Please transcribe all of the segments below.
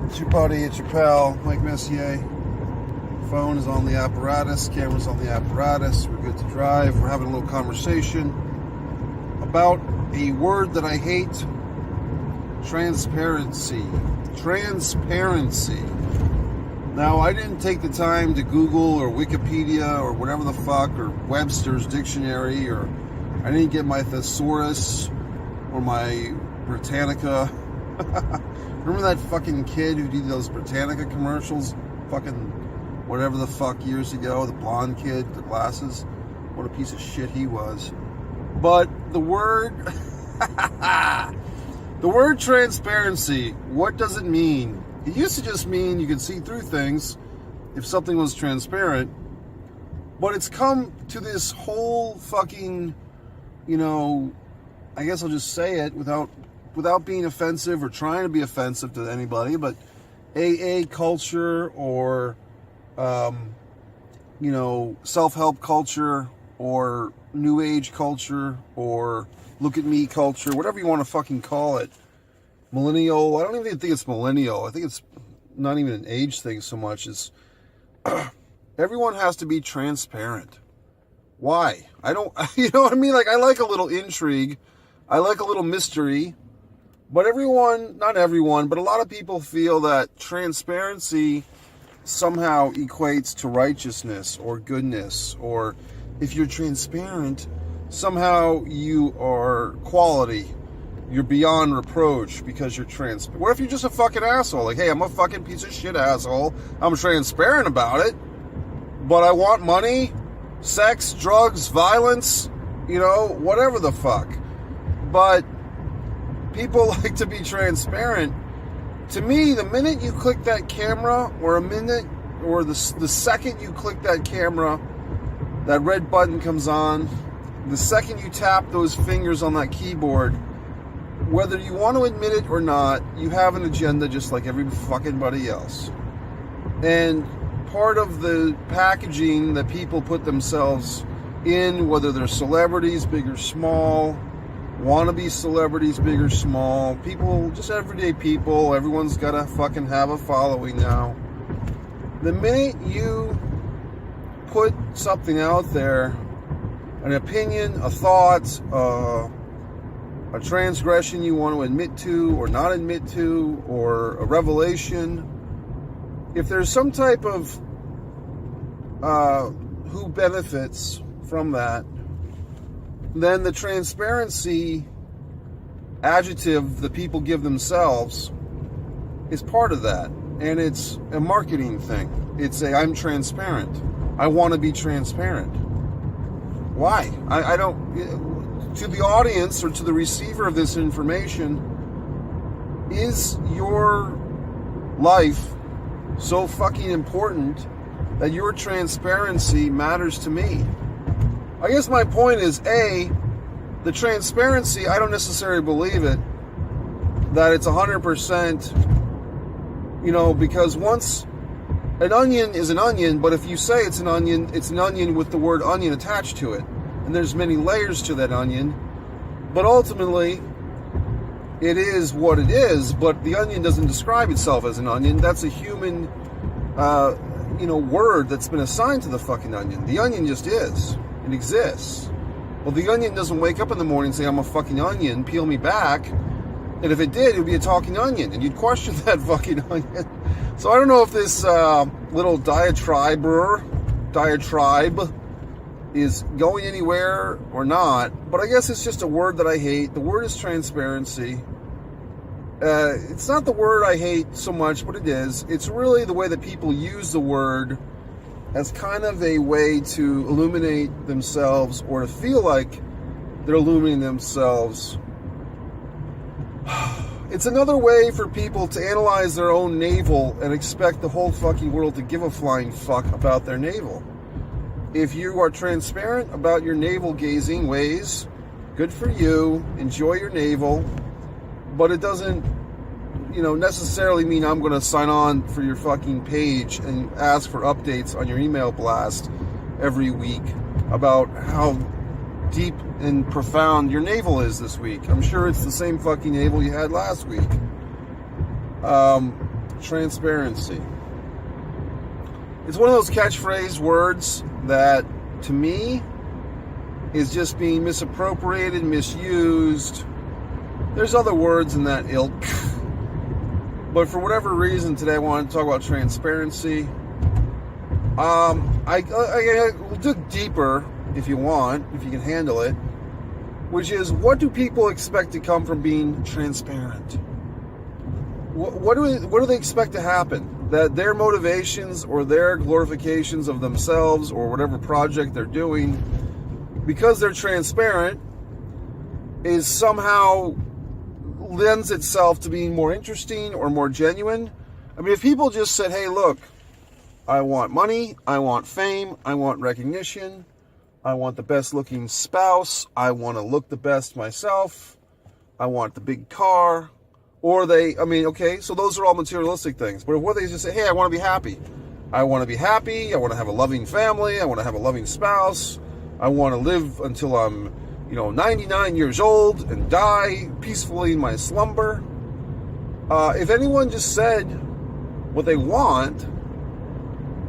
It's your buddy, it's your pal, Mike Messier. Phone is on the apparatus, camera's on the apparatus. We're good to drive. We're having a little conversation about a word that I hate: transparency. Transparency. Now, I didn't take the time to Google or Wikipedia or whatever the fuck, or Webster's Dictionary, or I didn't get my thesaurus or my Britannica. Remember that fucking kid who did those Britannica commercials? Fucking whatever the fuck years ago, the blonde kid, the glasses. What a piece of shit he was. But the word, the word transparency, what does it mean? It used to just mean you could see through things if something was transparent. But it's come to this whole fucking, I guess I'll just say it without being offensive or trying to be offensive to anybody, but AA culture or, self-help culture or new age culture or look at me culture, whatever you want to fucking call it. Millennial, I don't even think it's millennial. I think it's not even an age thing so much as everyone has to be transparent. Why? I don't, you know what I mean? Like, I like a little intrigue. I like a little mystery. But not everyone, but a lot of people feel that transparency somehow equates to righteousness or goodness, or if you're transparent, somehow you are quality. You're beyond reproach because you're transparent. What if you're just a fucking asshole? Like, hey, I'm a fucking piece of shit asshole. I'm transparent about it, but I want money, sex, drugs, violence, whatever the fuck. But people like to be transparent. To me, the minute you click that camera, or the second you click that camera, that red button comes on, the second you tap those fingers on that keyboard, whether you want to admit it or not, you have an agenda just like every fucking buddy else. And part of the packaging that people put themselves in, whether they're celebrities, big or small, wannabe celebrities, big or small, people, just everyday people, everyone's gotta fucking have a following now. The minute you put something out there, an opinion, a thought, a transgression you want to admit to or not admit to, or a revelation, if there's some type of who benefits from that, then the transparency adjective that people give themselves is part of that. And it's a marketing thing. It's I'm transparent. I want to be transparent. Why? I don't... To the audience or to the receiver of this information, is your life so fucking important that your transparency matters to me? I guess my point is, the transparency, I don't necessarily believe it, that it's 100%, because once an onion is an onion, but if you say it's an onion with the word onion attached to it. And there's many layers to that onion, but ultimately it is what it is. But the onion doesn't describe itself as an onion. That's a human, word that's been assigned to the fucking onion. The onion just is. It exists. Well, the onion doesn't wake up in the morning and say, I'm a fucking onion, peel me back. And if it did, it would be a talking onion, and you'd question that fucking onion. So I don't know if this little diatribe is going anywhere or not, but I guess it's just a word that I hate. The word is transparency. It's not the word I hate so much, but it is. It's really the way that people use the word as kind of a way to illuminate themselves, or to feel like they're illuminating themselves. It's another way for people to analyze their own navel and expect the whole fucking world to give a flying fuck about their navel. If you are transparent about your navel-gazing ways, good for you. Enjoy your navel. But it doesn't, necessarily mean I'm going to sign on for your fucking page and ask for updates on your email blast every week about how deep and profound your navel is this week. I'm sure it's the same fucking navel you had last week. transparency. It's one of those catchphrase words that, to me, is just being misappropriated, misused. There's other words in that ilk. But for whatever reason, today I want to talk about transparency. We'll dig deeper if you want, if you can handle it, which is, what do people expect to come from being transparent? What do they expect to happen? That their motivations or their glorifications of themselves or whatever project they're doing, because they're transparent, is somehow lends itself to being more interesting or more genuine. I mean, if people just said, hey, look, I want money, I want fame, I want recognition, I want the best looking spouse, I want to look the best myself, I want the big car, okay, so those are all materialistic things. But what they just say, hey, I want to be happy. I want to be happy, I want to have a loving family, I want to have a loving spouse, I want to live until I'm 99 years old and die peacefully in my slumber. If anyone just said what they want,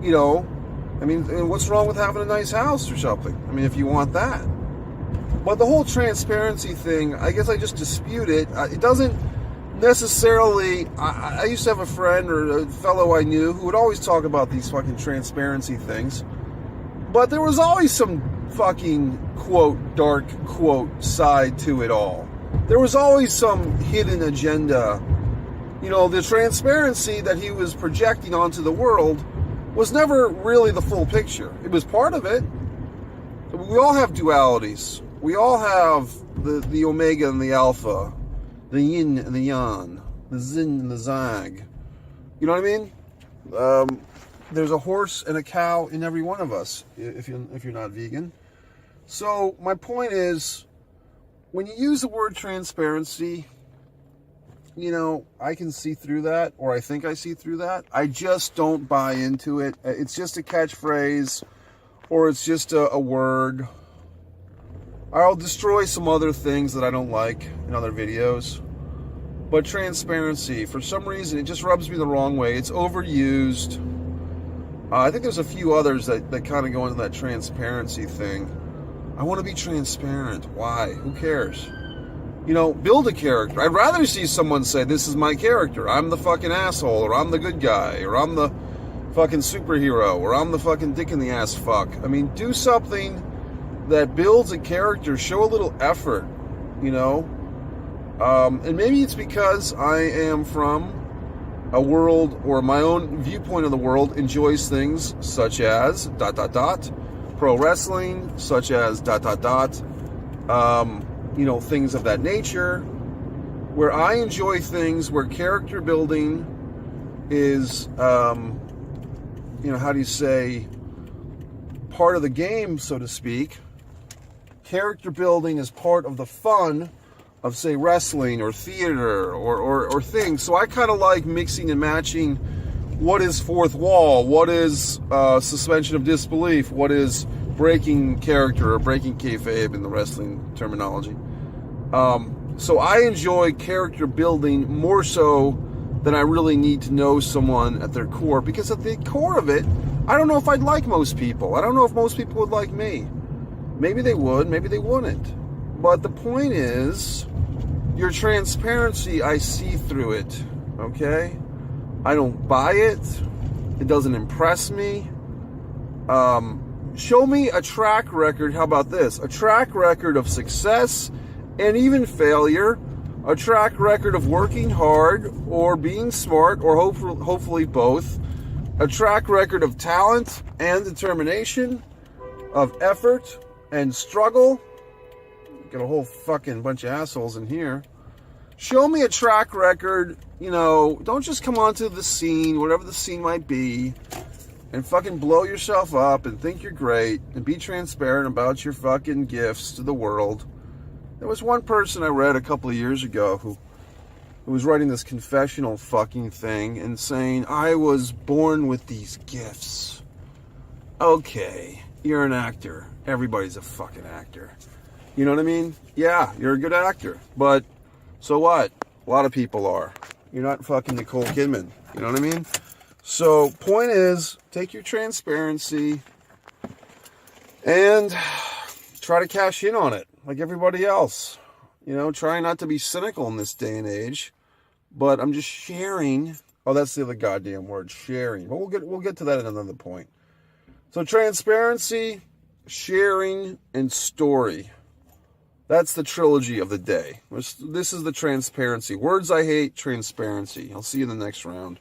and what's wrong with having a nice house or something? I mean, if you want that. But the whole transparency thing, I guess I just dispute it. It doesn't necessarily... I used to have a friend or a fellow I knew who would always talk about these fucking transparency things. But there was always some fucking, quote, dark, quote, side to it all. There was always some hidden agenda. The transparency that he was projecting onto the world was never really the full picture. It was part of it. We all have dualities. We all have the omega and the alpha, the yin and the yang, the zin and the zag. You know what I mean? There's a horse and a cow in every one of us, if you're not vegan. So my point is, when you use the word transparency, I can see through that, or I think I see through that. I just don't buy into it. It's just a catchphrase, or it's just a word. I'll destroy some other things that I don't like in other videos. But transparency, for some reason, it just rubs me the wrong way. It's overused. I think there's a few others that kind of go into that transparency thing. I want to be transparent. Why? Who cares? Build a character. I'd rather see someone say, this is my character. I'm the fucking asshole, or I'm the good guy, or I'm the fucking superhero, or I'm the fucking dick in the ass fuck. I mean, do something that builds a character. Show a little effort, And maybe it's because I am from a world, or my own viewpoint of the world enjoys things such as ... pro wrestling, such as ... things of that nature, where I enjoy things where character building is, how do you say, part of the game, so to speak. Character building is part of the fun of, say, wrestling or theater or things. So I kind of like mixing and matching what is fourth wall, what is suspension of disbelief, what is breaking character or breaking kayfabe in the wrestling terminology. So I enjoy character building more so than I really need to know someone at their core, because at the core of it, I don't know if I'd like most people. I don't know if most people would like me. Maybe they would, maybe they wouldn't. But the point is, your transparency, I see through it, okay? I don't buy it. It doesn't impress me. Show me a track record. How about this? A track record of success and even failure. A track record of working hard or being smart, or hopefully both. A track record of talent and determination, of effort and struggle. Got a whole fucking bunch of assholes in here. Show me a track record, don't just come onto the scene, whatever the scene might be, and fucking blow yourself up and think you're great and be transparent about your fucking gifts to the world. There was one person I read a couple of years ago who was writing this confessional fucking thing and saying, I was born with these gifts. Okay, you're an actor. Everybody's a fucking actor. You know what I mean? Yeah, you're a good actor. But so what? A lot of people are. You're not fucking Nicole Kidman. You know what I mean? So, point is, take your transparency and try to cash in on it like everybody else. You know, try not to be cynical in this day and age. But I'm just sharing. Oh, that's the other goddamn word, sharing. But we'll get to that at another point. So transparency, sharing, and story. That's the trilogy of the day. This is the transparency. Words I hate, transparency. I'll see you in the next round.